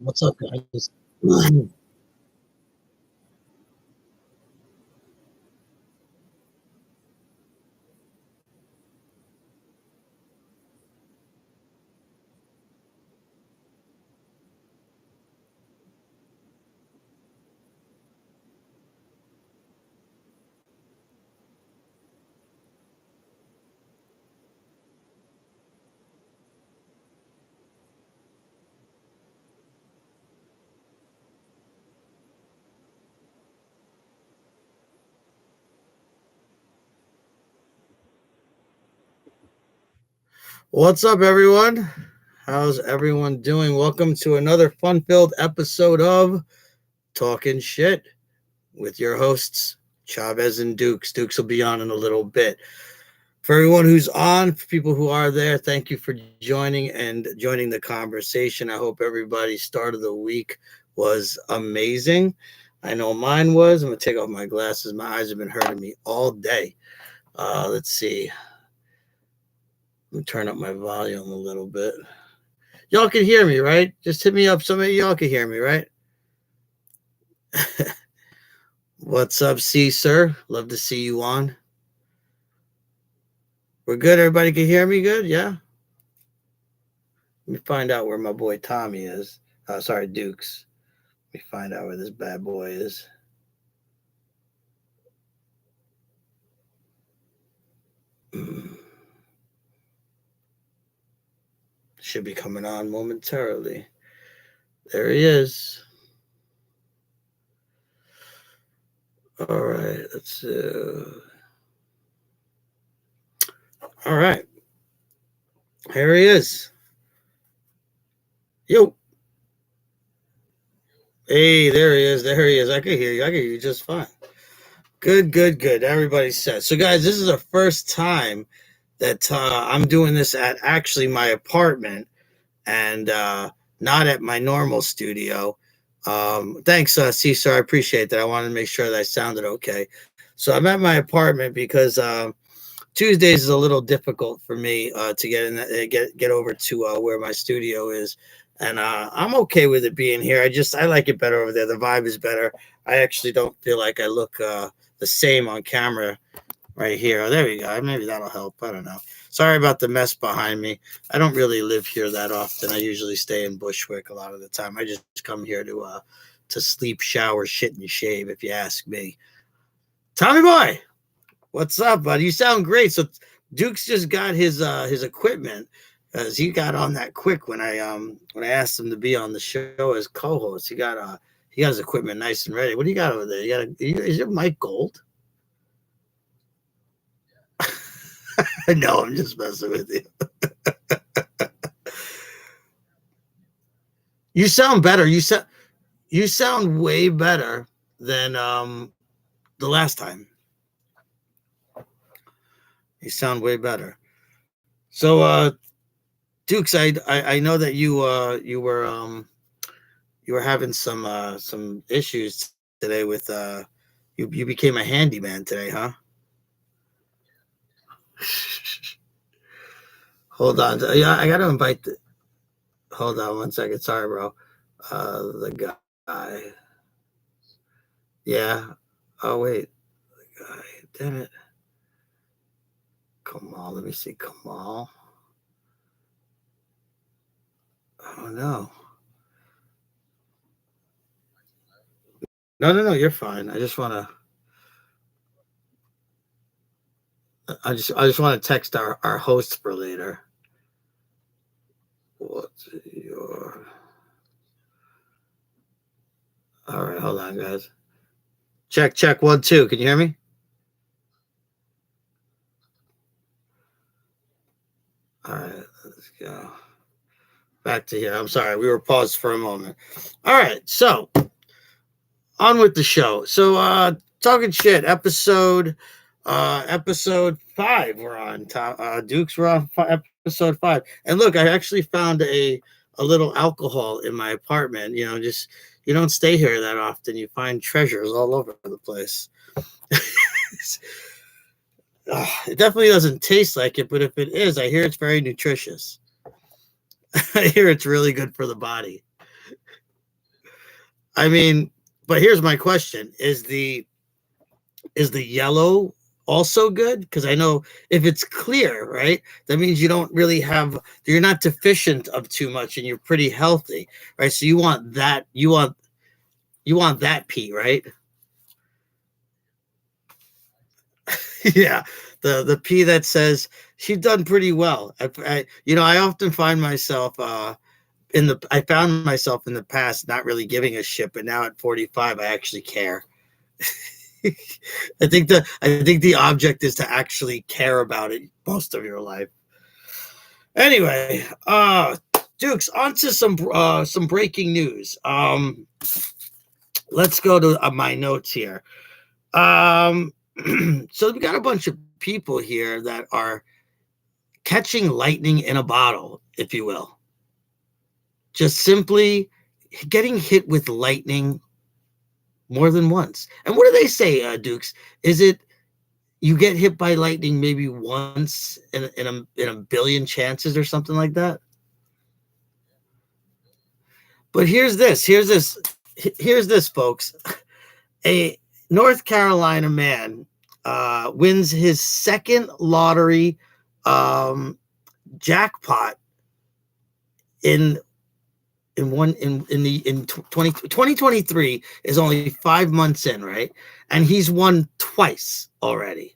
What's up, guys? What's up, everyone? How's everyone doing? Welcome to another fun-filled episode of Talking Shit with your hosts, Chavez and Dukes. Dukes will be on in a little bit. For everyone who's on, for people who are there, thank you for joining the conversation. I hope everybody's start of the week was amazing. I know mine was. I'm gonna take off my glasses. My eyes have been hurting me all day. Let's see. Let me turn up my volume a little bit. Y'all can hear me, right? Just hit me up. Some of y'all can hear me, right? What's up, sir? Love to see you on. We're good. Everybody can hear me good? Yeah? Let me find out where my boy Tommy is. Sorry, Dukes. Let me find out where this bad boy is. Should be coming on momentarily. There he is. All right, let's all right. Here he is. Yo. Hey, there he is. There he is. I can hear you. I can hear you just fine. Good. Everybody says. So, guys, this is the first time that I'm doing this at actually my apartment and not at my normal studio. Thanks, Cesar. I appreciate that. I wanted to make sure that I sounded okay. So I'm at my apartment because Tuesdays is a little difficult for me to get over to where my studio is, and I'm okay with it being here. I like it better over there. The vibe is better. I actually don't feel like I look the same on camera right here. Oh, there we go. Maybe that'll help. I don't know. Sorry about the mess behind me. I don't really live here that often. I usually stay in Bushwick a lot of the time. I just come here to sleep, shower, shit, and shave. If you ask me, Tommy boy. What's up, buddy? You sound great. So Duke's just got his equipment as he got on that quick when I asked him to be on the show as co-host. He got his equipment nice and ready. What do you got over there? Is your mic gold? No, I'm just messing with you. You sound better. You sound way better than the last time. You sound way better. So Dukes, I know that you were having some issues today with you became a handyman today, huh? Hold on. Yeah, I gotta invite hold on 1 second. Sorry, bro. The guy. Yeah. Oh wait. The guy. Damn it. Kamal. Let me see. Kamal. Oh no. No. You're fine. I just want to text our host for later. What's your? All right, hold on, guys. Check 1 2. Can you hear me? All right, let's go back to here. I'm sorry, we were paused for a moment. All right, so on with the show. So talking shit episode 5 we're on Dukes, we're on episode 5. And look, I actually found a little alcohol in my apartment. Just you don't stay here that often. You find treasures all over the place. It definitely doesn't taste like it, but if it is, I hear it's very nutritious. I hear it's really good for the body. I mean, but here's my question: is the yellow also good? Because I know if it's clear, right, that means you don't really have, you're not deficient of too much, and you're pretty healthy, right? So you want that, you want that pea, right? Yeah, the pea that says she's done pretty well. I often find myself I found myself in the past not really giving a shit, but now at 45, I actually care. I think the object is to actually care about it most of your life. Anyway, Dukes, on to some breaking news. Let's go to my notes here. Um, so we got a bunch of people here that are catching lightning in a bottle, if you will. Just simply getting hit with lightning more than once. And what do they say, Dukes? Is it you get hit by lightning maybe once in a billion chances or something like that? But here's this, folks. A North Carolina man wins his second lottery jackpot in in 2023 is only 5 months in, right? And he's won twice already.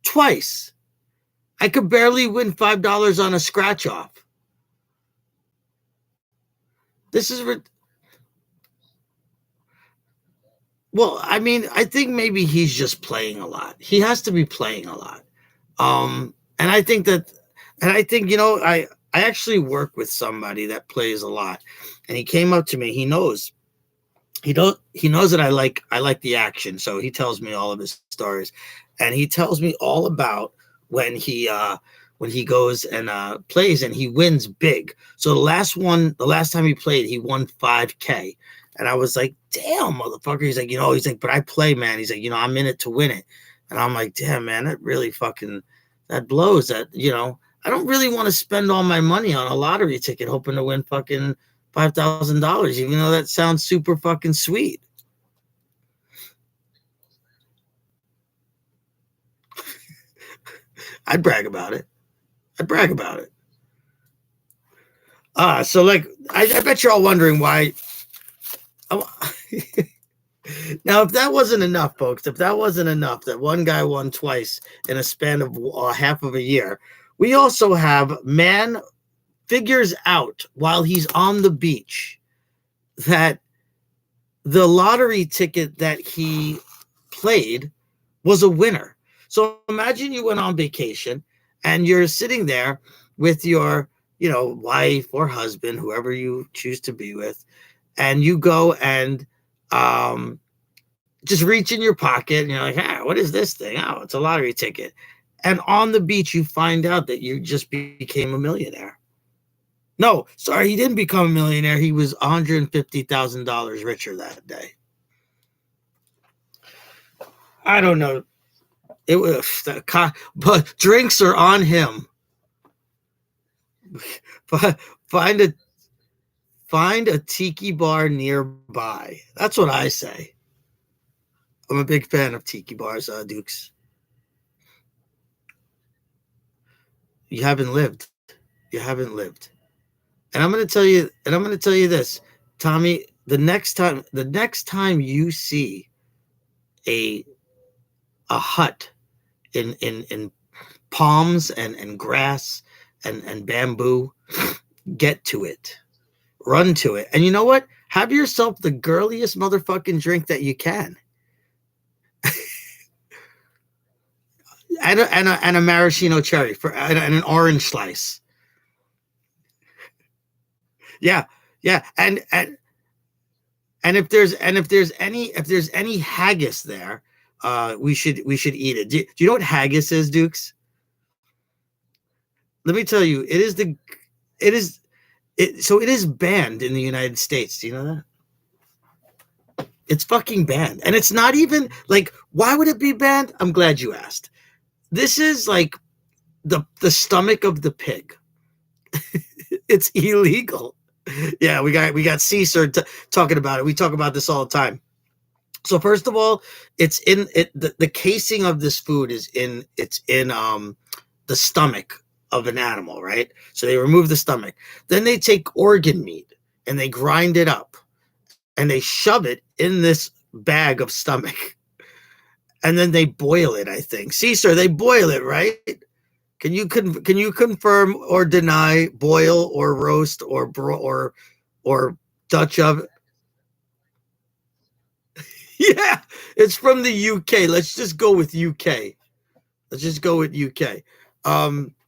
Twice. I could barely win $5 on a scratch off. This is well, I mean, I think maybe he's just playing a lot. He has to be playing a lot. And I think that, and I think, I actually work with somebody that plays a lot, and he came up to me. He knows that I like the action. So he tells me all of his stories, and he tells me all about when he goes and plays and he wins big. So the last time he played, he won 5K. And I was like, damn, motherfucker. He's like, but I play, man. He's like, I'm in it to win it. And I'm like, damn, man, that really fucking, that blows. That, I don't really want to spend all my money on a lottery ticket hoping to win fucking $5,000, even though that sounds super fucking sweet. I'd brag about it. I'd brag about it. So like, I bet you're all wondering why. Now, if that wasn't enough, folks, if that wasn't enough, that one guy won twice in a span of half of a year, we also have man figures out while he's on the beach that the lottery ticket that he played was a winner. So imagine you went on vacation and you're sitting there with your, wife or husband, whoever you choose to be with, and you go and just reach in your pocket and you're like, what is this thing? Oh, it's a lottery ticket. And on the beach, you find out that you just became a millionaire. No, sorry, he didn't become a millionaire. He was $150,000 richer that day. I don't know. It was, but drinks are on him. Find a tiki bar nearby. That's what I say. I'm a big fan of tiki bars, Dukes. You haven't lived. You haven't lived. And I'm going to tell you this, Tommy, the next time you see a hut in palms and grass and bamboo, get to it. Run to it. And you know what? Have yourself the girliest motherfucking drink that you can. and a maraschino cherry and an orange slice. Yeah. And if there's any haggis there, we should eat it. Do you know what haggis is, Dukes? Let me tell you, it is banned in the United States. Do you know that? It's fucking banned. And it's not even like, why would it be banned? I'm glad you asked. This is like the stomach of the pig. It's illegal. Yeah, we got Caesar talking about it. We talk about this all the time. So first of all, it's in it. The casing of this food is in. It's in the stomach of an animal, right? So they remove the stomach. Then they take organ meat and they grind it up and they shove it in this bag of stomach, and then they boil it. I think, Caesar, they boil it, right? Can you confirm or deny boil or roast or Dutch oven? Yeah, it's from the UK. Let's just go with UK. Let's just go with UK.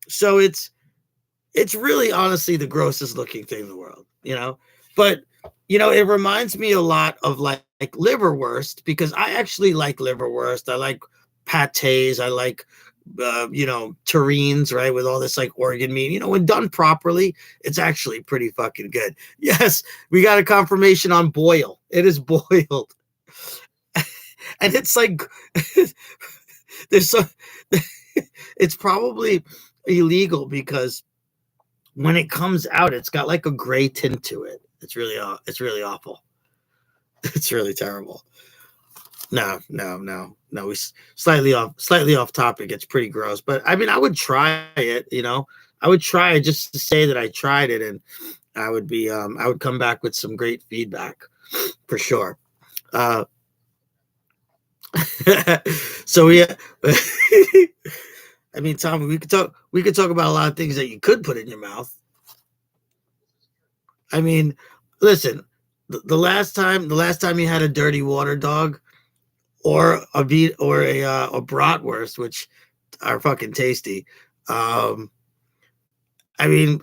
So it's really honestly the grossest looking thing in the world, you know. But it reminds me a lot of like liverwurst because I actually like liverwurst. I like pates. I like terrines, right, with all this like organ meat. When done properly, it's actually pretty fucking good. Yes, we got a confirmation on boil. It is boiled, and it's like there's so it's probably illegal because when it comes out, it's got like a gray tint to it. It's really awful. It's really terrible. No, no, no, no. We slightly off topic. It's pretty gross, but I mean, I would try it. I would try it just to say that I tried it, and I would come back with some great feedback for sure. Uh, so yeah, I mean, Tommy, We could talk about a lot of things that you could put in your mouth. I mean, listen, the last time you had a dirty water dog or a bratwurst, which are fucking tasty. Um, I mean,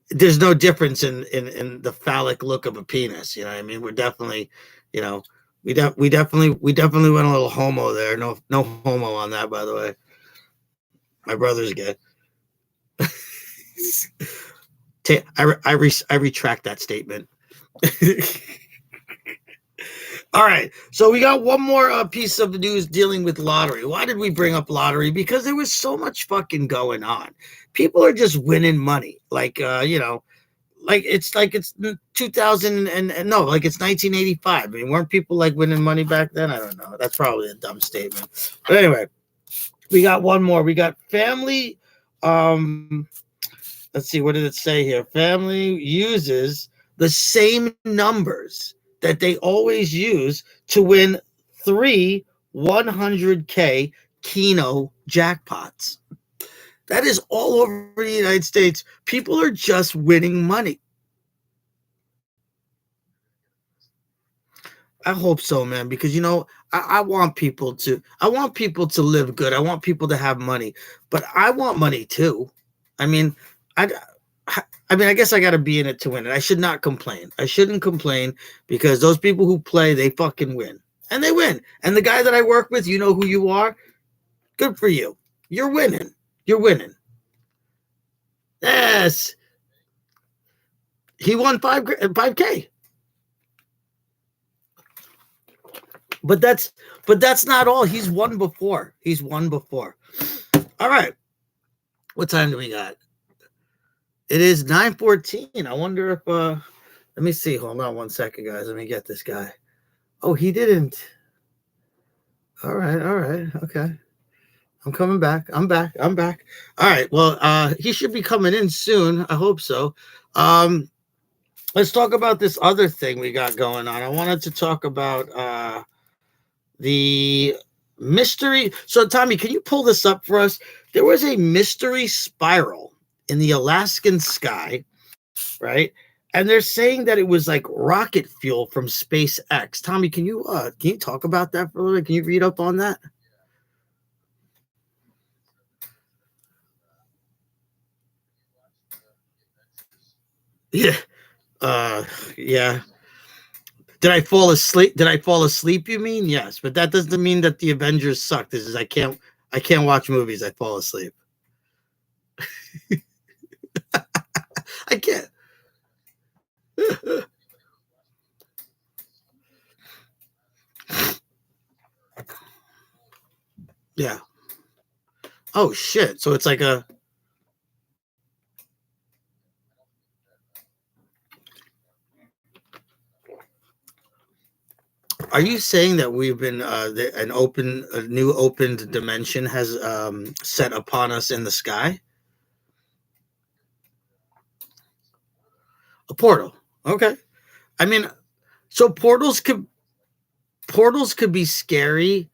there's no difference in the phallic look of a penis. You know what I mean? We're definitely, you know, we definitely went a little homo there. No homo on that, by the way. My brother's gay. I retract that statement. All right, so we got one more piece of news dealing with lottery. Why did we bring up lottery? Because there was so much fucking going on. People are just winning money, like it's 2000 and no, like it's 1985. I mean, weren't people like winning money back then? I don't know. That's probably a dumb statement. But anyway, we got one more. We got family. Um, let's see, what did it say here? Family uses the same numbers that they always use to win three 100K Keno jackpots. That is all over the United States. People are just winning money. I hope so, man, because I want people to live good. I want people to have money, but I want money too. I mean, I I guess I got to be in it to win it. I should not complain. I shouldn't complain because those people who play, they fucking win. And they win. And the guy that I work with, you know who you are. Good for you. You're winning. You're winning. Yes. He won 5K. But that's not all. He's won before. He's won before. All right. What time do we got? It is 9:14. I wonder if let me see. Hold on one second, guys. Let me get this guy. Oh, he didn't. All right, okay. I'm coming back. I'm back. All right. Well, he should be coming in soon. I hope so. Let's talk about this other thing we got going on. I wanted to talk about the mystery. So, Tommy, can you pull this up for us? There was a mystery spiral in the Alaskan sky, right? And they're saying that it was like rocket fuel from SpaceX. Tommy, can you talk about that for a little bit? Can you read up on that? Yeah. Yeah. Did I fall asleep, you mean? Yes, but that doesn't mean that the Avengers suck. This is I can't watch movies. I fall asleep. I can't. Yeah. Oh shit. So it's like a Are you saying that we've been a new opened dimension has set upon us in the sky? A portal. Okay. I mean, so portals could be scary.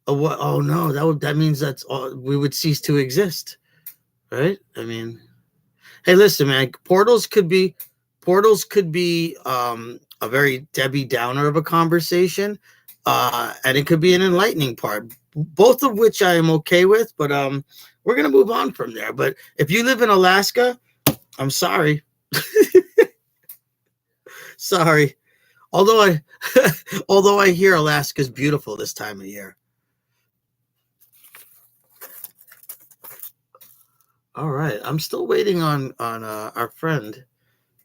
What? Oh no, that means that's all we would cease to exist, right? I mean, hey, listen, man. Portals could be a very Debbie Downer of a conversation, and it could be an enlightening part. Both of which I am okay with, but we're gonna move on from there. But if you live in Alaska, I'm sorry, sorry. Although I, although I hear Alaska's beautiful this time of year. All right, I'm still waiting on our friend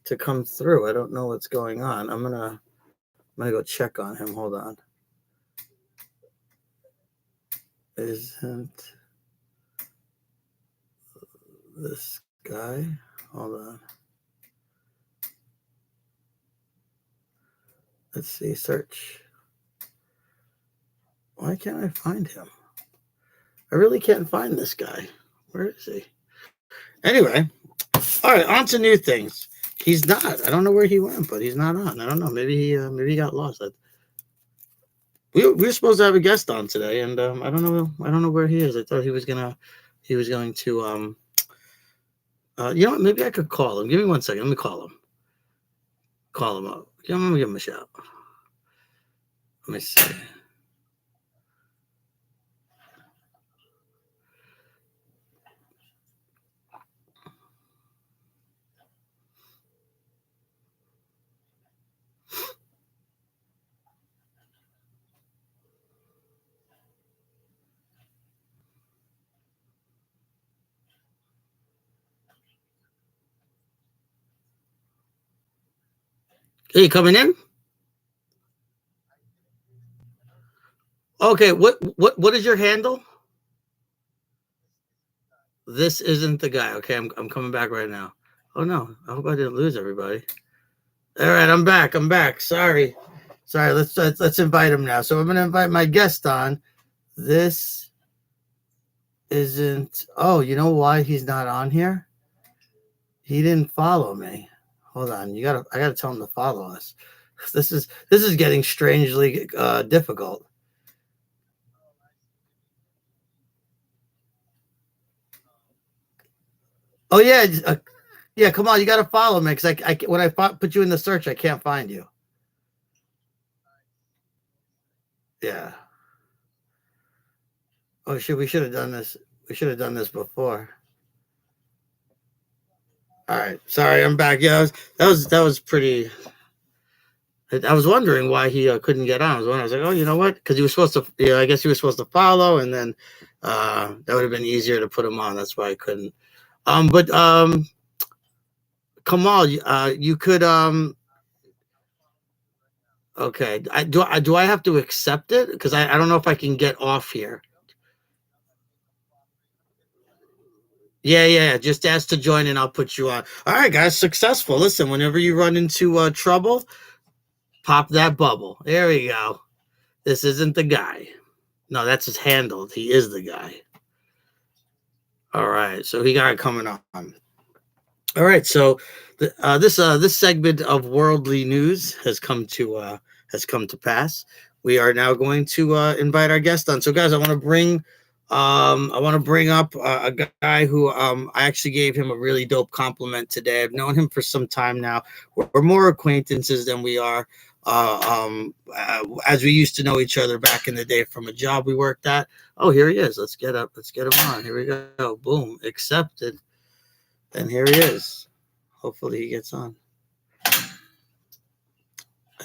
to come through. I don't know what's going on. I'm gonna go check on him. Hold on. Isn't this guy? Hold on. Let's see. Search. Why can't I find him? I really can't find this guy. Where is he? Anyway, all right. On to new things. He's not. I don't know where he went, but he's not on. I don't know. Maybe he got lost. We were supposed to have a guest on today, and I don't know. I don't know where he is. I thought he was going to. You know what? Maybe I could call him. Give me 1 second. Let me call him. Call him up. I'm gonna give him a shout. Let me see. Hey, you coming in? Okay. What is your handle? This isn't the guy. Okay, I'm coming back right now. Oh no, I hope I didn't lose everybody. All right, I'm back. I'm back. Sorry. Let's invite him now. So I'm gonna invite my guest on. This isn't. Oh, you know why he's not on here? He didn't follow me. Hold on. I gotta tell him to follow us. This is getting strangely difficult. Oh yeah, yeah. Come on, you got to follow me because when I put you in the search, I can't find you. Yeah. Oh shit, we should have done this. We should have done this before. All right, sorry, I'm back. Yeah, that was pretty. I was wondering why he couldn't get on. I was like, oh, you know what? Because he was supposed to. Yeah, I guess he was supposed to follow, and then that would have been easier to put him on. That's why I couldn't. But Kamal, you could. Okay, do I have to accept it? Because I don't know if I can get off here. Yeah. Just ask to join and I'll put you on. All right, guys, successful. Listen, whenever you run into trouble, pop that bubble. There we go. This isn't the guy. No, that's his handle. He is the guy. All right, so he got it coming on. All right, so this segment of worldly news has come to pass. We are now going to invite our guest on. So, guys, I want to bring up a guy who I actually gave him a really dope compliment today. I've known him for some time now. We're more acquaintances than we are as we used to know each other back in the day from a job we worked at. Oh, here he is. Let's get him on. Here we go. Boom, accepted. And here he is. Hopefully he gets on. I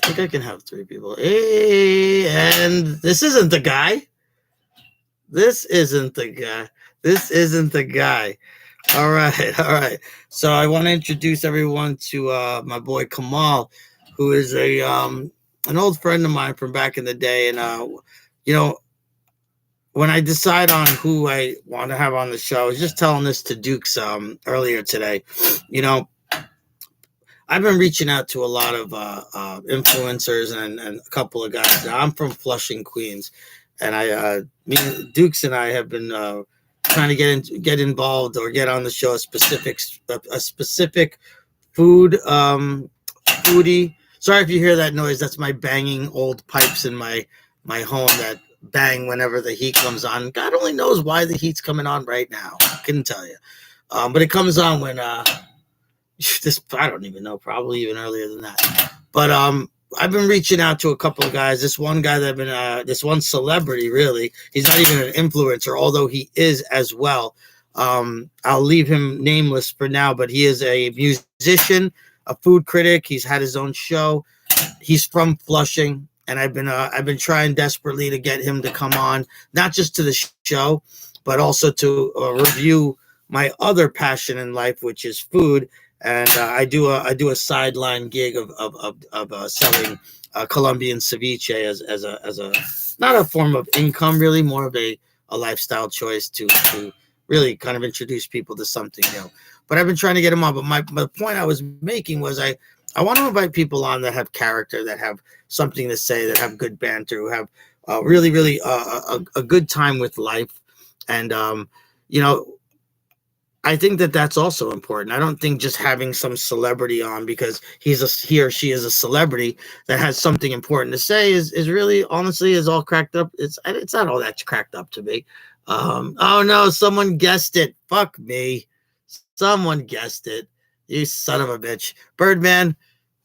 think I can have 3 people. Hey, and this isn't the guy. This isn't the guy. All right. So I want to introduce everyone to my boy Kamal, who is an old friend of mine from back in the day. And you know, when I decide on who I want to have on the show, I was just telling this to Dukes earlier today. You know, I've been reaching out to a lot of influencers and a couple of guys. Now, I'm from Flushing, Queens, and Dukes and I have been trying to get involved or get on the show a specific food foodie. Sorry if you hear that noise. That's my banging old pipes in my home that bang whenever the heat comes on. God only knows why the heat's coming on right now. I couldn't tell you. But it comes on when I don't even know, probably even earlier than that. But I've been reaching out to a couple of guys. This one guy that I've been this one celebrity, really. He's not even an influencer, although he is as well. I'll leave him nameless for now, but he is a musician, a food critic. He's had his own show. He's from Flushing, and I've been trying desperately to get him to come on, not just to the show, but also to review my other passion in life, which is food. And I do a sideline gig of selling Colombian ceviche as a not a form of income, really, more of a lifestyle choice to really kind of introduce people to something new. But I've been trying to get them on. But the point I was making was I want to invite people on that have character, that have something to say, that have good banter, who have really a good time with life. And I think that's also important. I don't think just having some celebrity on because he or she is a celebrity that has something important to say is really, honestly, is all cracked up. It's not all that cracked up to me. Oh no, someone guessed it. Fuck me. Someone guessed it. You son of a bitch. Birdman.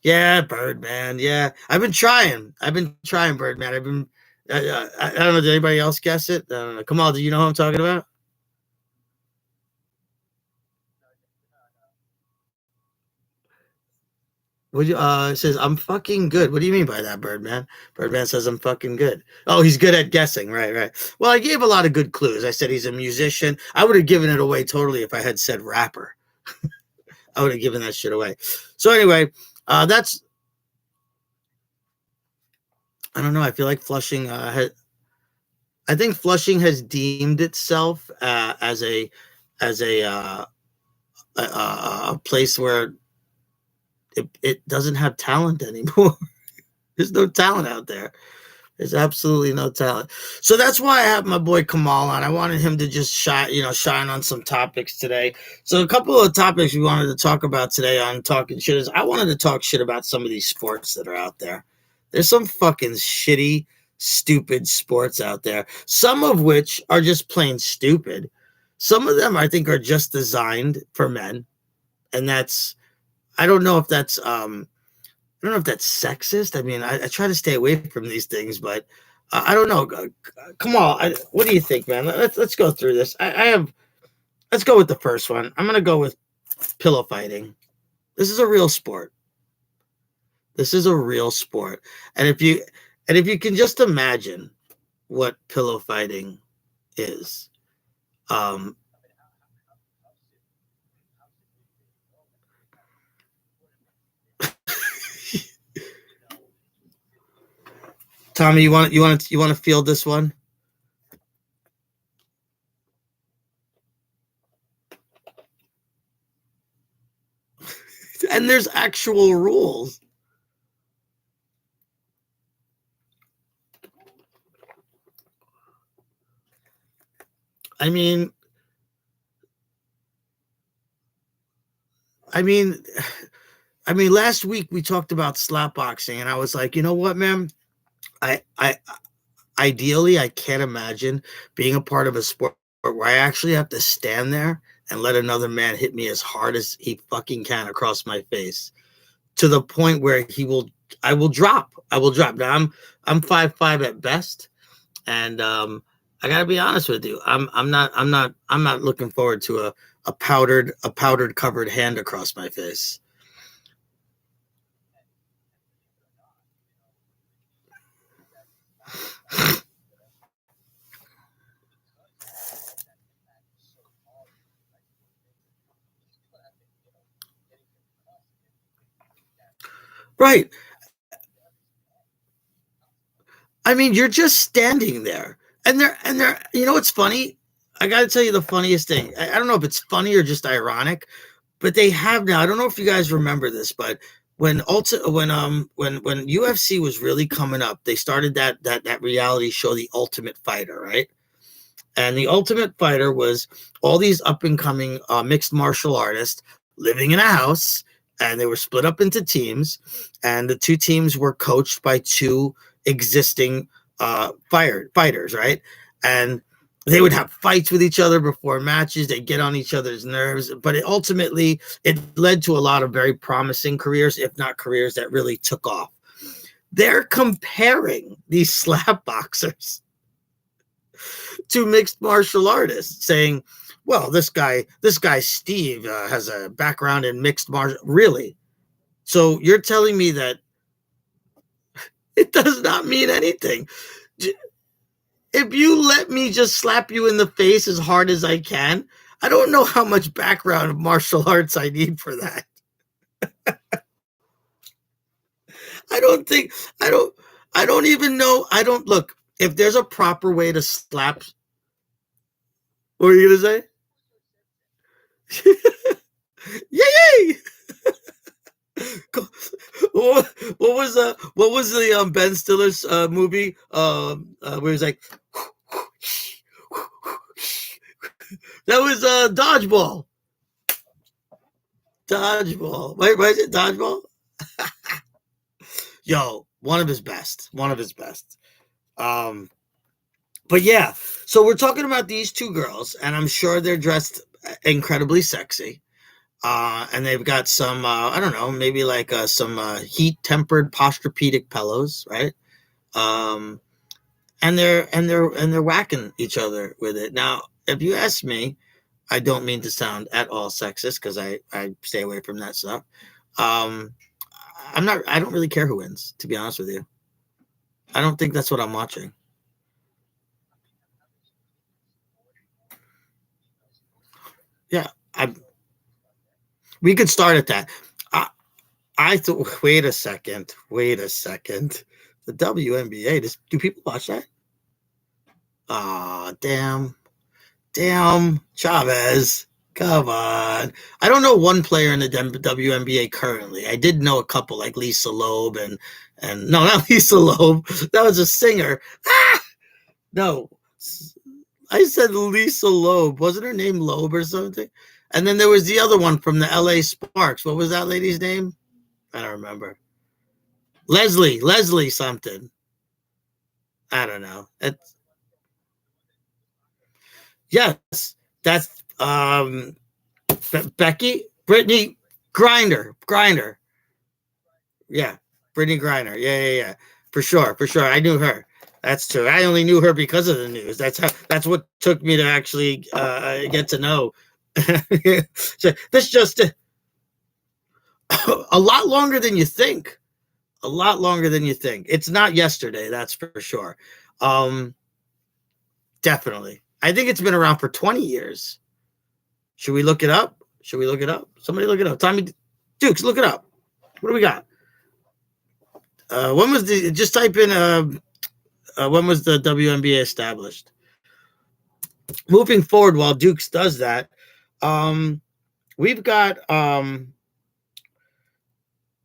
Yeah, Birdman. Yeah. I've been trying, Birdman. I don't know. Did anybody else guess it? I don't know. Kamal, do you know who I'm talking about? It says I'm fucking good. What do you mean by that, Birdman? Birdman says I'm fucking good. Oh, he's good at guessing. Right. Well, I gave a lot of good clues. I said he's a musician. I would have given it away totally if I had said rapper. I would have given that shit away. So anyway, that's. I don't know. I feel like Flushing. I think Flushing has deemed itself as a place where it doesn't have talent anymore. There's no talent out there. There's absolutely no talent. So that's why I have my boy Kamal on. I wanted him to just shine on some topics today. So a couple of topics we wanted to talk about today on Talking Shit is I wanted to talk shit about some of these sports that are out there. There's some fucking shitty, stupid sports out there. Some of which are just plain stupid. Some of them I think are just designed for men. And I don't know if that's sexist. I mean, I try to stay away from these things, but I don't know. Come on, what do you think, man? Let's go through this. Let's go with the first one. I'm gonna go with pillow fighting. This is a real sport. This is a real sport, and if you can just imagine what pillow fighting is, Tommy, you want to field this one? And there's actual rules. I mean, last week we talked about slap boxing, and I was like, you know what, man? I ideally I can't imagine being a part of a sport where I actually have to stand there and let another man hit me as hard as he fucking can across my face to the point where I will drop. Now I'm 5'5" at best, and I gotta be honest with you. I'm not looking forward to a powdered covered hand across my face. Right. I mean, you're just standing there, and you know what's funny? I got to tell you the funniest thing. I don't know if it's funny or just ironic, but they have now. I don't know if you guys remember this, but when UFC was really coming up, they started that reality show, The Ultimate Fighter, right? And The Ultimate Fighter was all these up and coming mixed martial artists living in a house, and they were split up into teams, and the two teams were coached by two existing fighters, right? And they would have fights with each other before matches. They get on each other's nerves, but ultimately it led to a lot of very promising careers, if not careers that really took off. They're comparing these slap boxers to mixed martial artists, saying, "Well, this guy Steve has a background in mixed martial." Really? So you're telling me that it does not mean anything? If you let me just slap you in the face as hard as I can, I don't know how much background of martial arts I need for that. I don't think I don't even know. I don't look. If there's a proper way to slap, what are you gonna say? Yay! What was the Ben Stiller's movie where he's like that was Dodgeball. Wait, is it Dodgeball? Yo, one of his best. But yeah, so we're talking about these two girls, and I'm sure they're dressed incredibly sexy. And they've got some, I don't know, maybe like some heat-tempered Posturepedic pillows, right? And they're whacking each other with it. Now, if you ask me, I don't mean to sound at all sexist because I stay away from that stuff. I don't really care who wins, to be honest with you. I don't think that's what I'm watching. Yeah, we could start at that. I thought, wait a second. The WNBA, do people watch that? Ah, damn, Chavez. Come on. I don't know one player in the WNBA currently. I did know a couple like Lisa Loeb and no, not Lisa Loeb. That was a singer. Ah! No. I said Lisa Loeb. Wasn't her name Loeb or something? And then there was the other one from the LA Sparks. What was that lady's name? I don't remember. Leslie something. I don't know. Yes, that's Brittany Grinder. Yeah, Brittany Griner. Yeah. For sure. I knew her. That's true. I only knew her because of the news. That's what took me to actually get to know. So this just a lot longer than you think. It's not yesterday, that's for sure. Definitely. I think it's been around for 20 years. Should we look it up? Somebody look it up. Tommy Dukes, look it up. What do we got? When was just type in when was the WNBA established? Moving forward while Dukes does that, we've got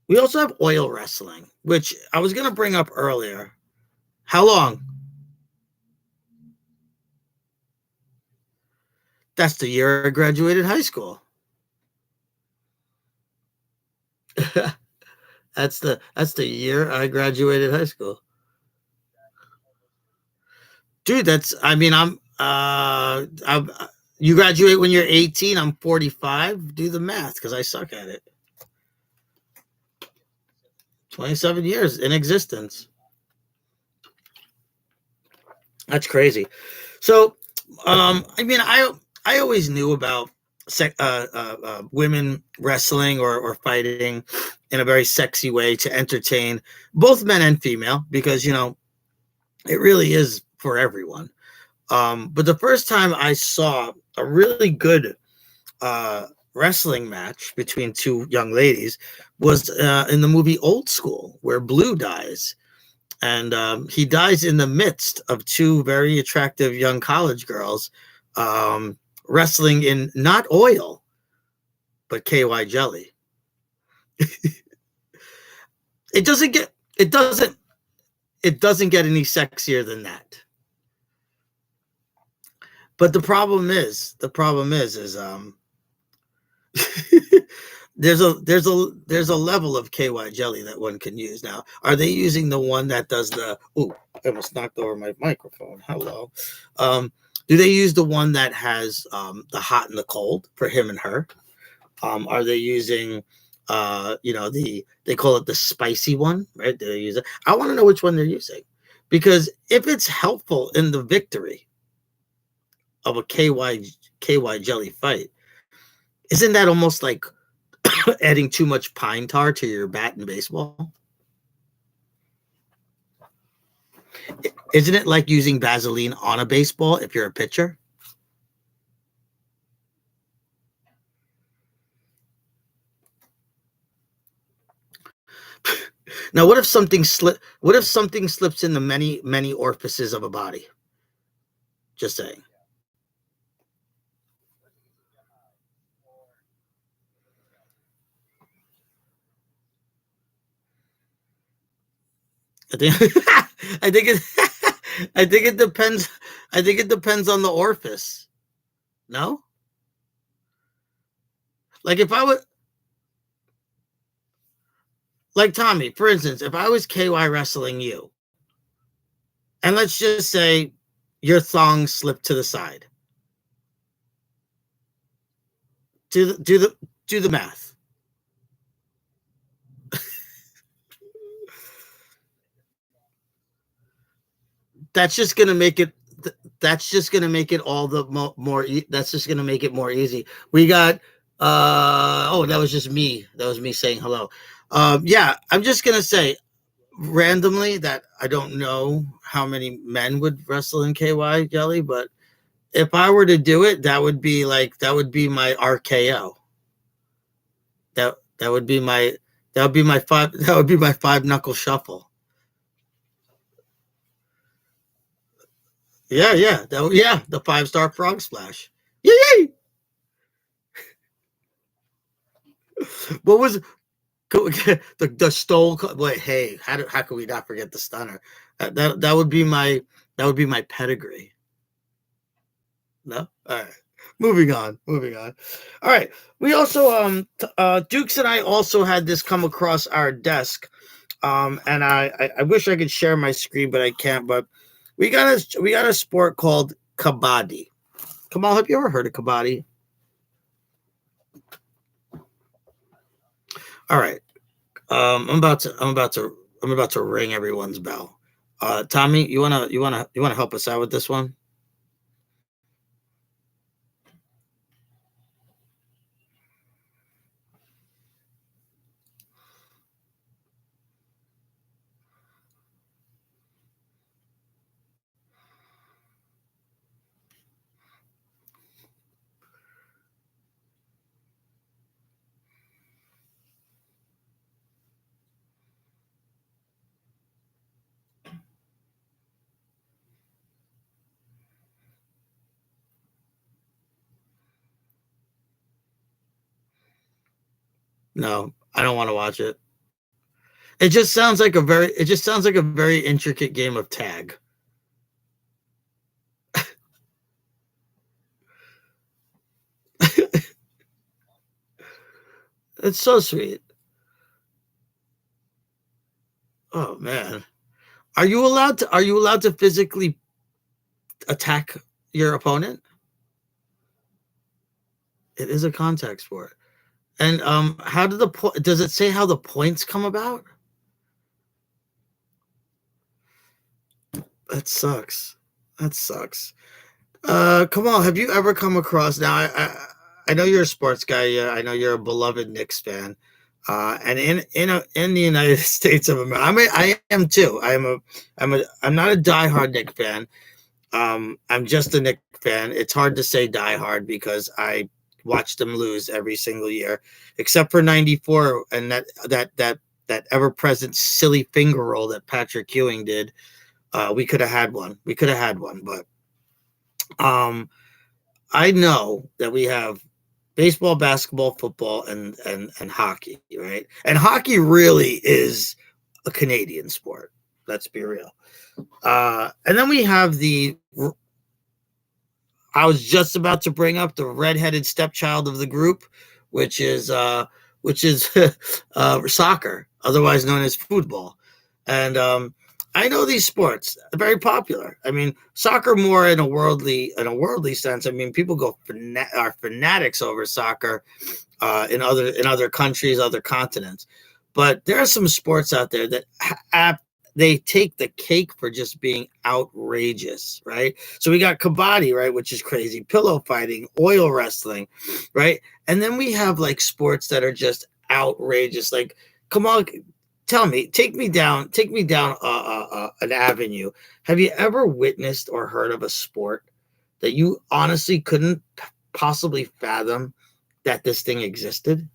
we also have oil wrestling, which I was going to bring up earlier. How long? That's the year I graduated high school. That's the year I graduated high school. Dude, you graduate when you're 18, I'm 45. Do the math because I suck at it. 27 years in existence. That's crazy. So, I always knew about women wrestling or fighting in a very sexy way to entertain both men and female because, it really is for everyone. But the first time I saw a really good wrestling match between two young ladies was in the movie Old School, where Blue dies. And he dies in the midst of two very attractive young college girls wrestling in not oil, but KY jelly. It doesn't get it doesn't get any sexier than that. But the problem is there's a level of KY jelly that one can use. Now, are they using the one that does the I almost knocked over my microphone. Hello. Do they use the one that has the hot and the cold for him and her? Are they using they call it the spicy one, right? They use it. I want to know which one they're using, because if it's helpful in the victory of a KY jelly fight, isn't that almost like adding too much pine tar to your bat in baseball? Isn't it like using Vaseline on a baseball if you're a pitcher? Now, what if something slips in the many orifices of a body? Just saying. I think I think it I think it depends. I think it depends on the orifice. No? Like if I would like Tommy, for instance, if I was KY wrestling you, and let's just say your thong slipped to the side. Do the math. That's just gonna make it. That's just gonna make it all the more. That's just gonna make it more easy. We got. That was just me. That was me saying hello. Yeah, I'm just gonna say randomly that I don't know how many men would wrestle in KY jelly, but if I were to do it, that would be my RKO. That would be my five knuckle shuffle. Yeah, the 5-star frog splash. Yay! What was the stole? Wait, hey, how can we not forget the stunner? That would be my pedigree. No, all right. Moving on. All right. We also Dukes and I also had this come across our desk, and I wish I could share my screen, but I can't. But we got a sport called kabaddi. Kamal, have you ever heard of kabaddi? All right. I'm about to ring everyone's bell. Tommy, you wanna help us out with this one? No, I don't want to watch it. It just sounds like a very intricate game of tag. It's so sweet. Oh man. Are you allowed to physically attack your opponent? It is a contact sport. And how did does it say how the points come about? That sucks. Come on, have you ever come across? Now, I know you're a sports guy. Yeah, I know you're a beloved Knicks fan. And in the United States of America, I am too. I'm not a diehard Knicks fan. I'm just a Knicks fan. It's hard to say diehard because I watch them lose every single year, except for '94 and that ever-present silly finger roll that Patrick Ewing did. We could have had one. But I know that we have baseball, basketball, football, and hockey, right? And hockey really is a Canadian sport. Let's be real. And then we have I was just about to bring up the redheaded stepchild of the group, which is soccer, otherwise known as football. And I know these sports are very popular. I mean, soccer more in a worldly sense. I mean, people are fanatics over soccer in other countries, other continents. But there are some sports out there that they take the cake for just being outrageous, right? So we got kabaddi, right, which is crazy, pillow fighting, oil wrestling, right? And then we have like sports that are just outrageous. Like, come on, take me down an avenue. Have you ever witnessed or heard of a sport that you honestly couldn't possibly fathom that this thing existed?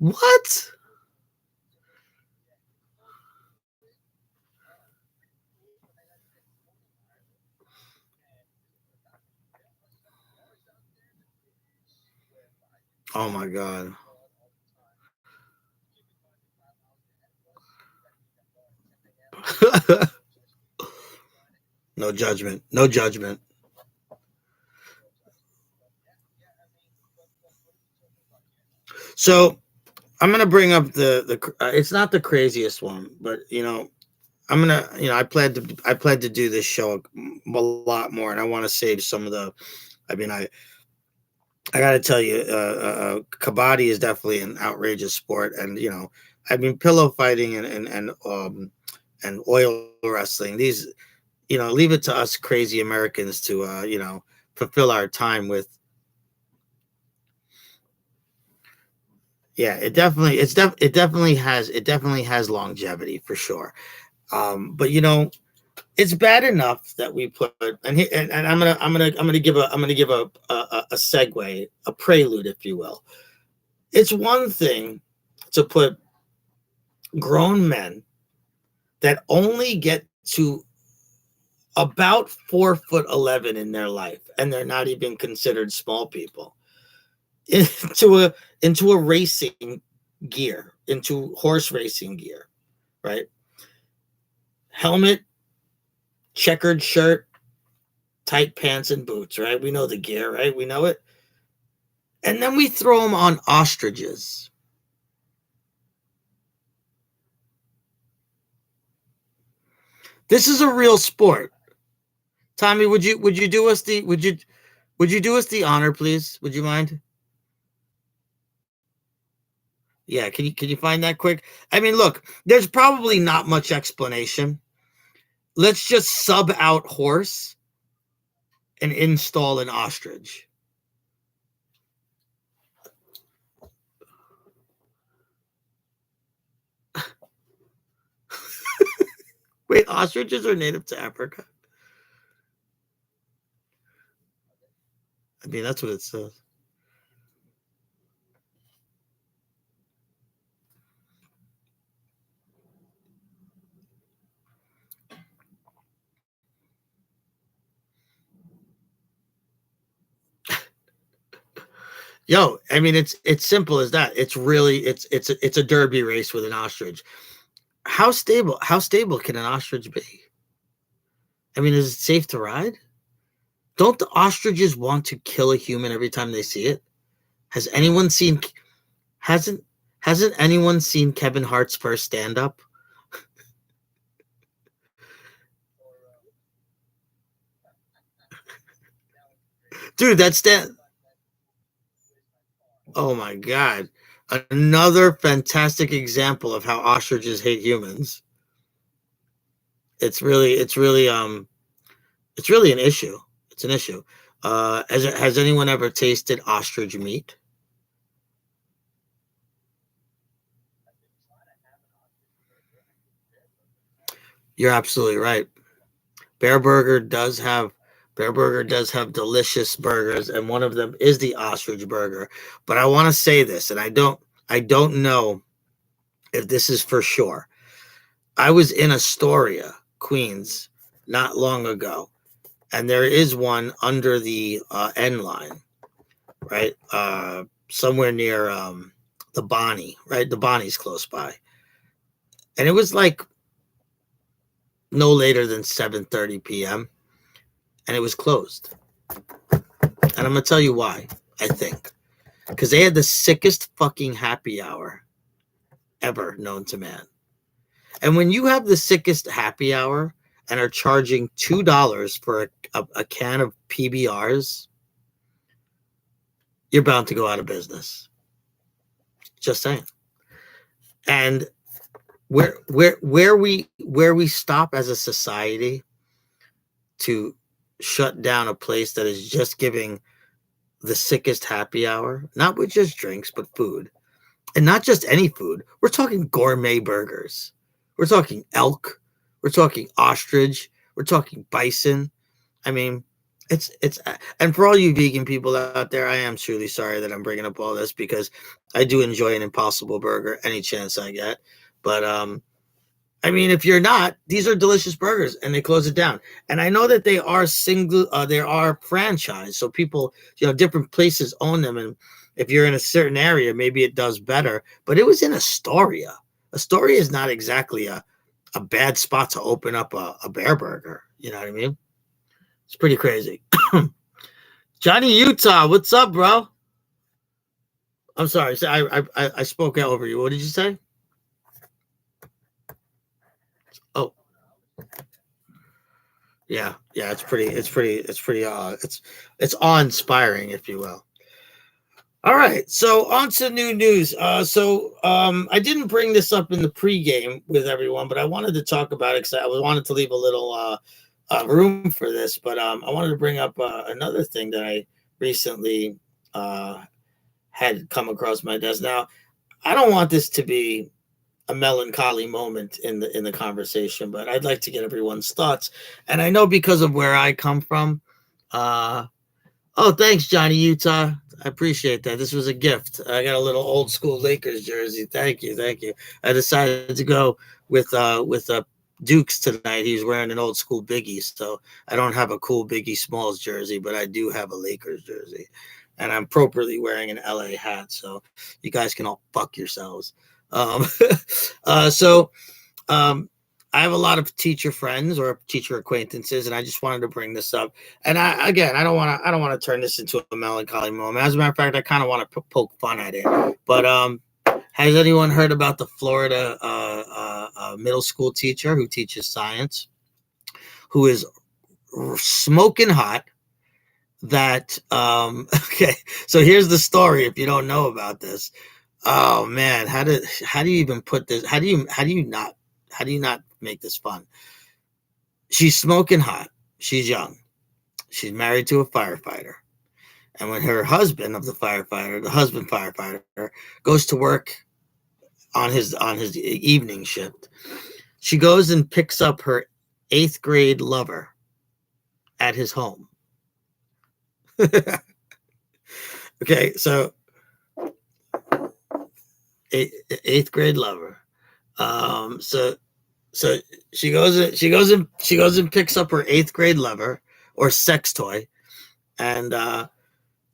What? Oh my god. No judgment. No judgment. So I'm gonna bring up it's not the craziest one, but I'm gonna I plan to do this show a lot more, and I want to save some of the. I mean, I got to tell you, kabaddi is definitely an outrageous sport, and I mean, pillow fighting and oil wrestling. These, leave it to us crazy Americans to fulfill our time with. Yeah, it definitely has longevity for sure. But it's bad enough that we put and I'm gonna give a segue, a prelude, if you will. It's one thing to put grown men that only get to about 4'11" in their life, and they're not even considered small people, into a racing gear, into horse racing gear, right? Helmet, checkered shirt, tight pants and boots, right? We know the gear, right? We know it. And then we throw them on ostriches. This is a real sport. Tommy, would you do us the would you do us the honor, please? Would you mind? Yeah, can you find that quick? I mean, look, there's probably not much explanation. Let's just sub out horse and install an ostrich. Wait, ostriches are native to Africa? I mean, that's what it says. Yo, I mean, it's simple as that. It's really it's a derby race with an ostrich. How stable can an ostrich be? I mean, is it safe to ride? Don't the ostriches want to kill a human every time they see it? Has anyone seen hasn't hasn't anyone seen Kevin Hart's first stand up? Dude, that stand Oh my god. Another fantastic example of how ostriches hate humans. It's really an issue. It's an issue. Has anyone ever tasted ostrich meat? You're absolutely right. Bear Burger does have delicious burgers, and one of them is the ostrich burger. But I want to say this, and I don't know if this is for sure. I was in Astoria, Queens, not long ago, and there is one under the N line, right? Somewhere near the Bonnie, right? The Bonnie's close by, and it was like no later than 7:30 p.m. and it was closed. And I'm gonna tell you why. I think because they had the sickest fucking happy hour ever known to man. And when you have the sickest happy hour and are charging $2 for a can of PBRs, you're bound to go out of business. Just saying. And where we stop as a society to shut down a place that is just giving the sickest happy hour, not with just drinks, but food. And not just any food. We're talking gourmet burgers. We're talking elk. We're talking ostrich. We're talking bison. I mean, it's and for all you vegan people out there, I am truly sorry that I'm bringing up all this because I do enjoy an Impossible Burger any chance I get. But I mean, if you're not, these are delicious burgers, and they close it down. And I know that they are there are franchise, so people, different places own them, and if you're in a certain area, maybe it does better. But it was in Astoria. Astoria is not exactly a bad spot to open up a bear burger. You know what I mean? It's pretty crazy. Johnny Utah, what's up, bro? I'm sorry, so I spoke out over you. What did you say? Oh, yeah, it's it's awe-inspiring, if you will. All right, so on to new news. I didn't bring this up in the pregame with everyone, but I wanted to talk about it because I wanted to leave a little room for this. But I wanted to bring up another thing that I recently had come across my desk. Now, I don't want this to be a melancholy moment in the conversation, but I'd like to get everyone's thoughts. And I know because of where I come from. Oh, thanks, Johnny Utah. I appreciate that. This was a gift. I got a little old school Lakers jersey. Thank you. I decided to go with Dukes tonight. He's wearing an old school Biggie, so I don't have a cool Biggie Smalls jersey, but I do have a Lakers jersey, and I'm appropriately wearing an LA hat. So you guys can all fuck yourselves. Um, so I have a lot of teacher friends or teacher acquaintances, and I just wanted to bring this up. And I don't want to turn this into a melancholy moment. As a matter of fact, I kind of want to poke fun at it. But has anyone heard about the Florida middle school teacher who teaches science, who is smoking hot? That okay. So here's the story. If you don't know about this, oh man, how do you even put this? How do you not make this fun? She's smoking hot. She's young. She's married to a firefighter. And when her husband of the husband firefighter, goes to work on his evening shift, she goes and picks up her 8th grade lover at his home. Okay, so 8th grade lover. So she goes and picks up her 8th grade lover or sex toy, and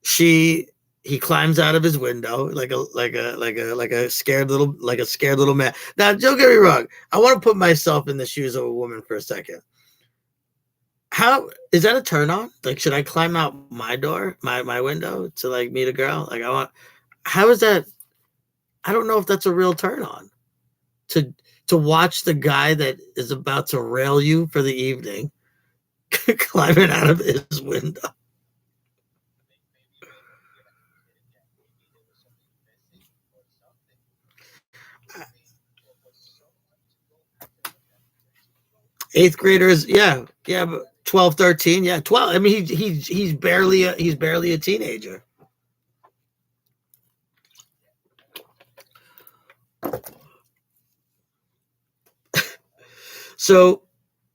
he climbs out of his window like a scared little man. Now, don't get me wrong. I want to put myself in the shoes of a woman for a second. How is that a turn on? Like, should I climb out my door, my window to like meet a girl? Like, how is that? I don't know if that's a real turn on to watch the guy that is about to rail you for the evening climbing out of his window. 8th graders, yeah, but 12, 13, yeah, 12. I mean, he's barely a teenager. So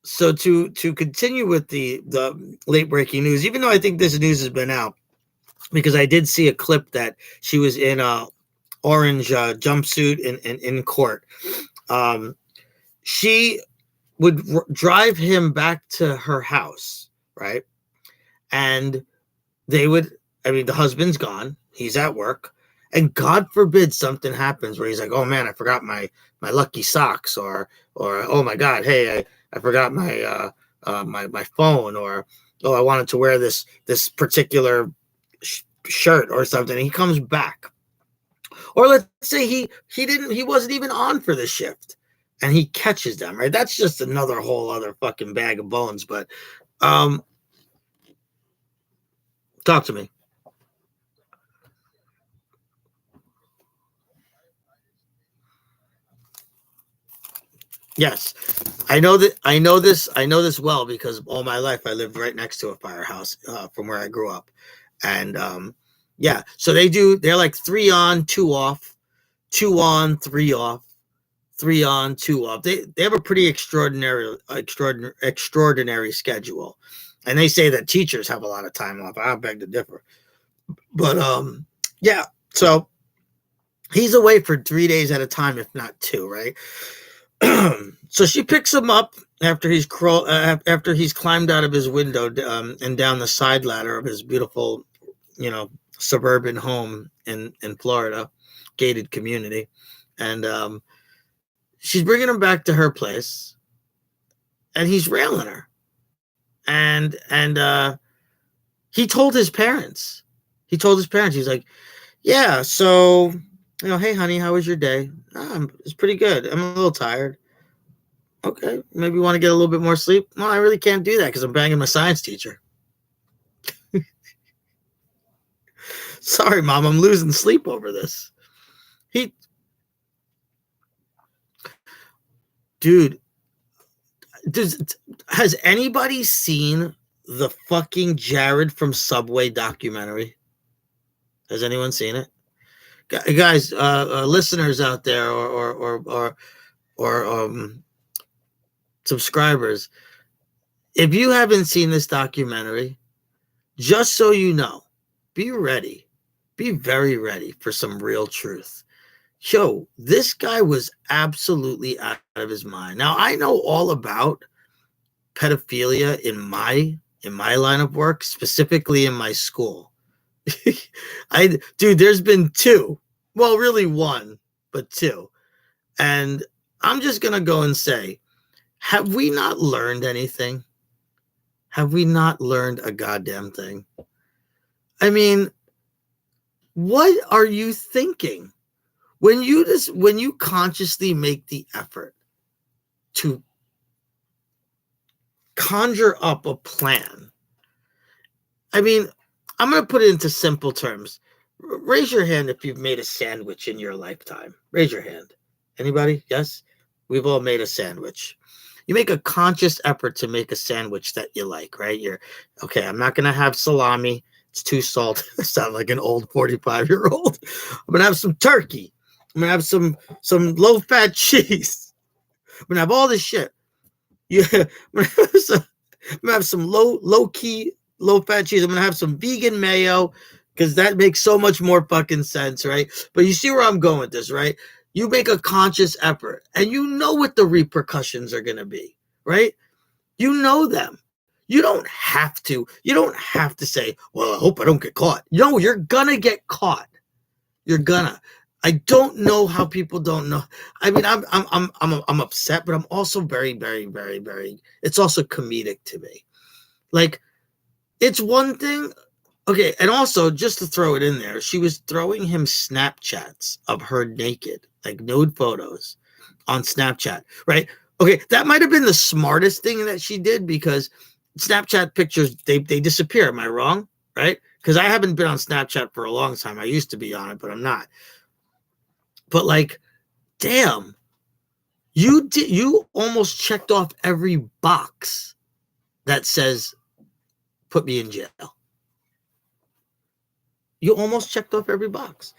So to continue with the late breaking news, even though I think this news has been out, because I did see a clip that she was in a orange jumpsuit in court. She would drive him back to her house, right? And they would, I mean, the husband's gone, he's at work, and God forbid something happens where he's like, oh man, I forgot my lucky socks, or oh my God, hey, I forgot my phone, or oh, I wanted to wear this particular shirt or something. And he comes back, or let's say he wasn't even on for the shift, and he catches them, right? That's just another whole other fucking bag of bones. But talk to me. Yes, I know that. I know this well because all my life I lived right next to a firehouse from where I grew up, and yeah. So they're like 3 on, 2 off, 2 on, 3 off, 3 on, 2 off. They have a pretty extraordinary schedule, and they say that teachers have a lot of time off. I beg to differ, but yeah. So he's away for 3 days at a time, if not two, right? So she picks him up after after he's climbed out of his window and down the side ladder of his beautiful, suburban home in Florida, gated community, and she's bringing him back to her place, and he's railing her, and he told his parents. He's like, yeah, so hey honey, how was your day? It's pretty good. I'm a little tired. Okay, maybe you want to get a little bit more sleep. Well, I really can't do that because I'm banging my science teacher. Sorry, mom, I'm losing sleep over this. Dude, has anybody seen the fucking Jared from Subway documentary? Has anyone seen it? Guys, listeners out there, or subscribers, if you haven't seen this documentary, just so you know, be ready. Be very ready for some real truth. Yo, this guy was absolutely out of his mind. Now, I know all about pedophilia in my line of work, specifically in my school. Dude, there's been two. Well, really one, but two. And I'm just going to go and say, have we not learned anything? Have we not learned a goddamn thing? I mean, what are you thinking when you consciously make the effort to conjure up a plan? I mean, I'm going to put it into simple terms. Raise your hand if you've made a sandwich in your lifetime. Raise your hand. Anybody? Yes? We've all made a sandwich. You make a conscious effort to make a sandwich that you like, right? You're, okay, I'm not going to have salami. It's too salty. I sound like an old 45-year-old. I'm going to have some turkey. I'm going to have some low-fat cheese. I'm going to have all this shit. Yeah, I'm going to have some low-key, low-fat cheese. I'm going to have some vegan mayo because that makes so much more fucking sense, right? But you see where I'm going with this, right? You make a conscious effort and you know what the repercussions are going to be, right? You know them. You don't have to say, well, I hope I don't get caught. No, you're going to get caught. You're gonna. I don't know how people don't know. I mean, I'm upset, but I'm also very, very, very, very, it's also comedic to me. Like, it's one thing. Okay, and also, just to throw it in there, she was throwing him Snapchats of her naked, like nude photos on Snapchat, right? Okay, that might have been the smartest thing that she did because Snapchat pictures, they disappear. Am I wrong? Right? Because I haven't been on Snapchat for a long time. I used to be on it, but I'm not. But like, damn, you almost checked off every box that says, put me in jail. You almost checked off every box.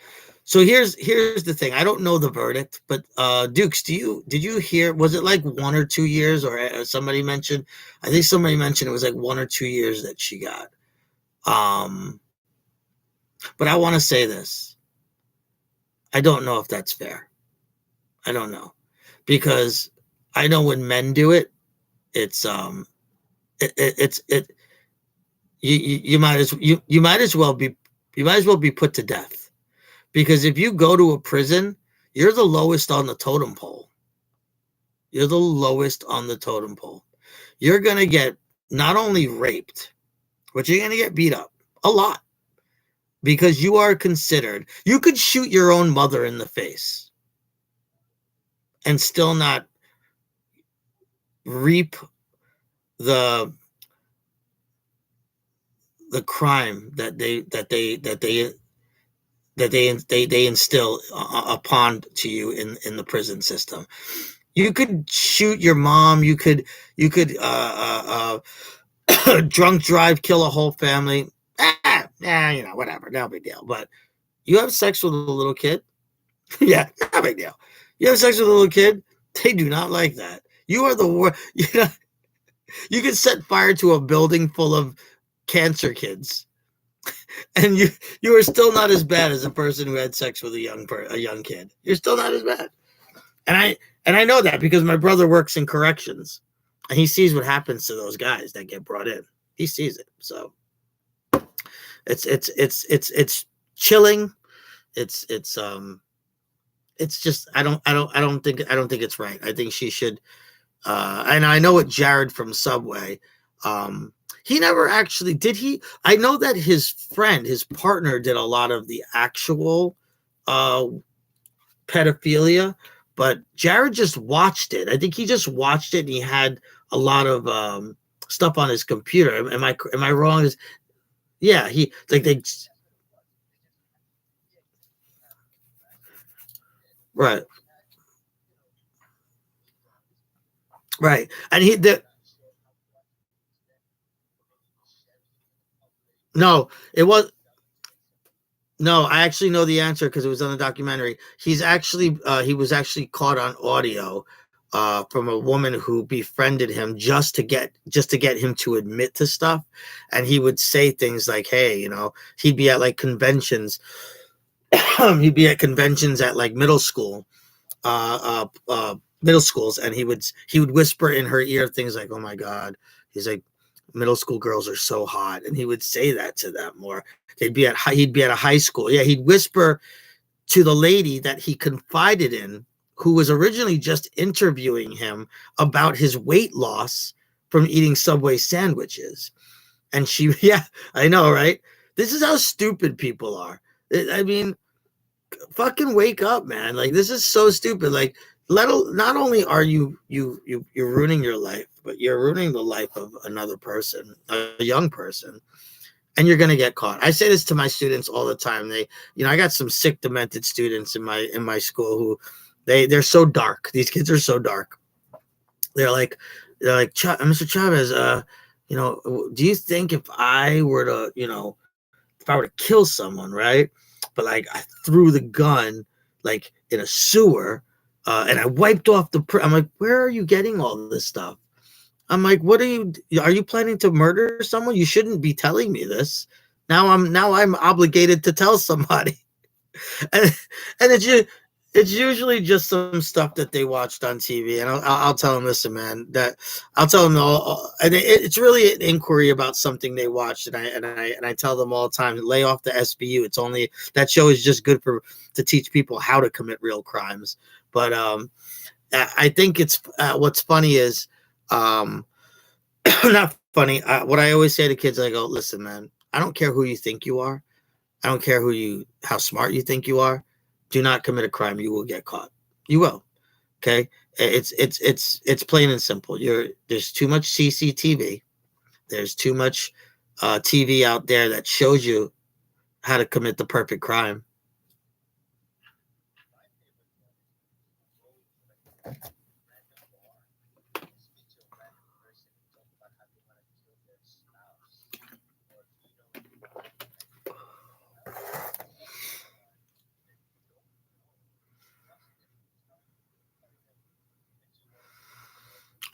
So here's the thing. I don't know the verdict, but Dukes, did you hear? Was it like 1 or 2 years, or somebody mentioned? I think somebody mentioned it was like 1 or 2 years that she got. Um, but I want to say this. I don't know if that's fair. I don't know, because I know when men do it, it's it's it you might as you might as well be put to death, because if you go to a prison, you're the lowest on the totem pole. You're the lowest on the totem pole. You're going to get not only raped, but you're going to get beat up a lot, because you are considered, you could shoot your own mother in the face and still not reap the crime that they instill upon to you in the prison system. You could shoot your mom. You could drunk drive, kill a whole family. Whatever, no big deal. But you have sex with a little kid, yeah, no big deal. You have sex with a little kid, they do not like that. You are the worst. You can set fire to a building full of cancer kids, and you are still not as bad as a person who had sex with a young kid. You're still not as bad. And I know that because my brother works in corrections, and he sees what happens to those guys that get brought in. He sees it. So it's chilling. It's just I don't think it's right. I think she should. And I know what Jared from Subway. He never actually did. I know that his partner, did a lot of the actual pedophilia, but Jared just watched it. I think he just watched it, and he had a lot of stuff on his computer. Am I wrong? Yeah, he like they right, right, and no, it was no. I actually know the answer because it was on the documentary. He was actually caught on audio from a woman who befriended him just to get him to admit to stuff, and he would say things like, "Hey, he'd be at like conventions." He'd be at conventions at like middle schools, and he would whisper in her ear things like, "Oh my God," he's like, "Middle school girls are so hot," and he would say that to them. Or he'd be at a high school, yeah, he'd whisper to the lady that he confided in, who was originally just interviewing him about his weight loss from eating Subway sandwiches. And she, yeah, I know, right? This is how stupid people are. I mean, fucking wake up, man. Like, this is so stupid. Like, not only are you're ruining your life, but you're ruining the life of another person, a young person, and you're gonna get caught. I say this to my students all the time. I got some sick, demented students in my school who they're so dark. These kids are so dark. They're like, Mr. Chavez, do you think if I were to, if I were to kill someone, right? But like I threw the gun like in a sewer, and I wiped off I'm like, where are you getting all this stuff? I'm like, what are you planning to murder someone? You shouldn't be telling me this. Now I'm obligated to tell somebody. and, and it's usually just some stuff that they watched on TV, and I'll tell them, listen, man, that I'll tell them and it's really an inquiry about something they watched, and I tell them all the time, lay off the SBU. It's only that show is just good to teach people how to commit real crimes. But I think it's what's funny is not funny. What I always say to kids, I go, listen, man, I don't care who you think you are. I don't care how smart you think you are. Do not commit a crime. You will get caught. You will. Okay. It's plain and simple. There's too much CCTV. There's too much TV out there that shows you how to commit the perfect crime.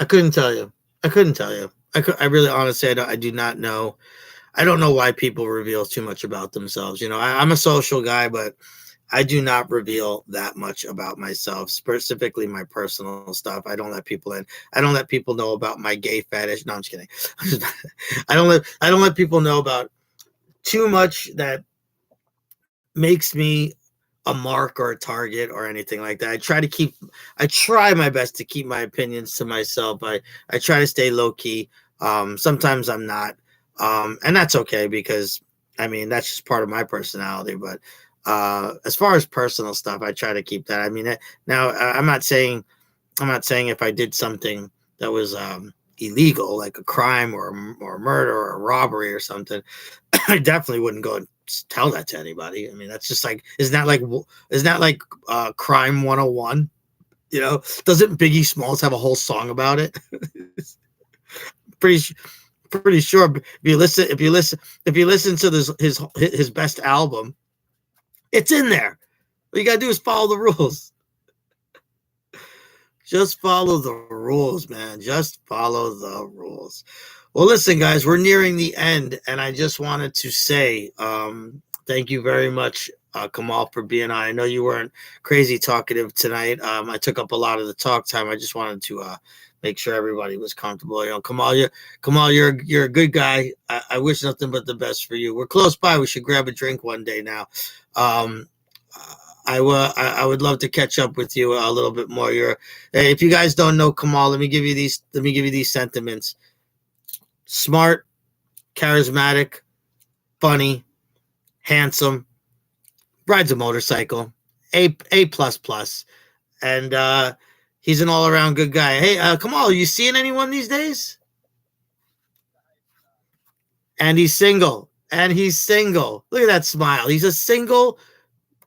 I couldn't tell you. I couldn't tell you. I really honestly I do not know. I don't know why people reveal too much about themselves. You know, I'm a social guy, but I do not reveal that much about myself, specifically my personal stuff. I don't let people in. I don't let people know about my gay fetish. No, I'm just kidding. I don't let people know about too much that makes me a mark or a target or anything like that. I try my best to keep my opinions to myself. I try to stay low key. Sometimes I'm not. And that's okay because I mean, that's just part of my personality. But as far as personal stuff, I try to keep that. I mean, now I'm not saying if I did something that was illegal, like a crime or a murder or a robbery or something, I definitely wouldn't go and tell that to anybody. I mean, that's just like, isn't that like crime 101? You know, doesn't Biggie Smalls have a whole song about it? pretty pretty sure if you listen to his best album, it's in there. All you gotta do is follow the rules. Just follow the rules, man. Just follow the rules. Well, listen, guys, we're nearing the end, and I just wanted to say thank you very much, Kamal, for being on. I know you weren't crazy talkative tonight. I took up a lot of the talk time. I just wanted to make sure everybody was comfortable. You know, Kamal, you're a good guy. I wish nothing but the best for you. We're close by. We should grab a drink one day now. Um, I would love to catch up with you a little bit more. If you guys don't know Kamal, let me give you these sentiments. Smart, charismatic, funny, handsome, rides a motorcycle, A plus plus, and he's an all around good guy. Hey, Kamal, are you seeing anyone these days? And he's single. And he's single. Look at that smile. He's a single,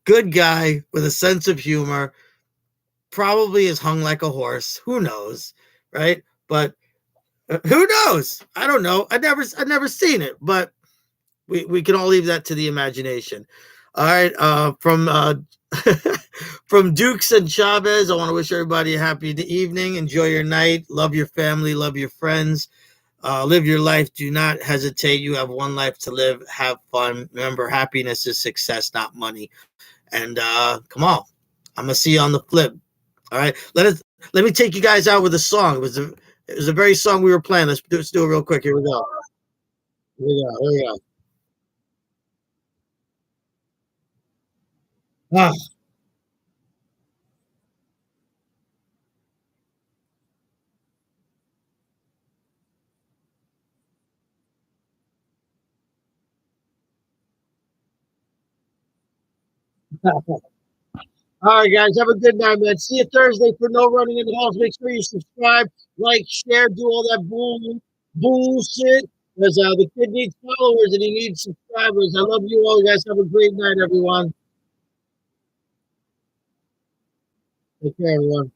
good guy with a sense of humor. Probably is hung like a horse. Who knows, right? But who knows? I don't know. I never seen it, but we can all leave that to the imagination. All right, from Dukes and Chavez, I want to wish everybody a happy evening. Enjoy your night. Love your family. Love your friends. Live your life. Do not hesitate. You have one life to live. Have fun. Remember, happiness is success, not money. And come on, I'm gonna see you on the flip. All right, let me take you guys out with a song. It was a very song we were playing. Let's do it real quick. Here we go. Here we go. Here we go. Ah. All right, guys, have a good night, man. See you Thursday for No Running in the Halls. Make sure you subscribe, like, share, do all that bullshit. Because the kid needs followers and he needs subscribers. I love you all, guys. Have a great night, everyone. Take care, everyone.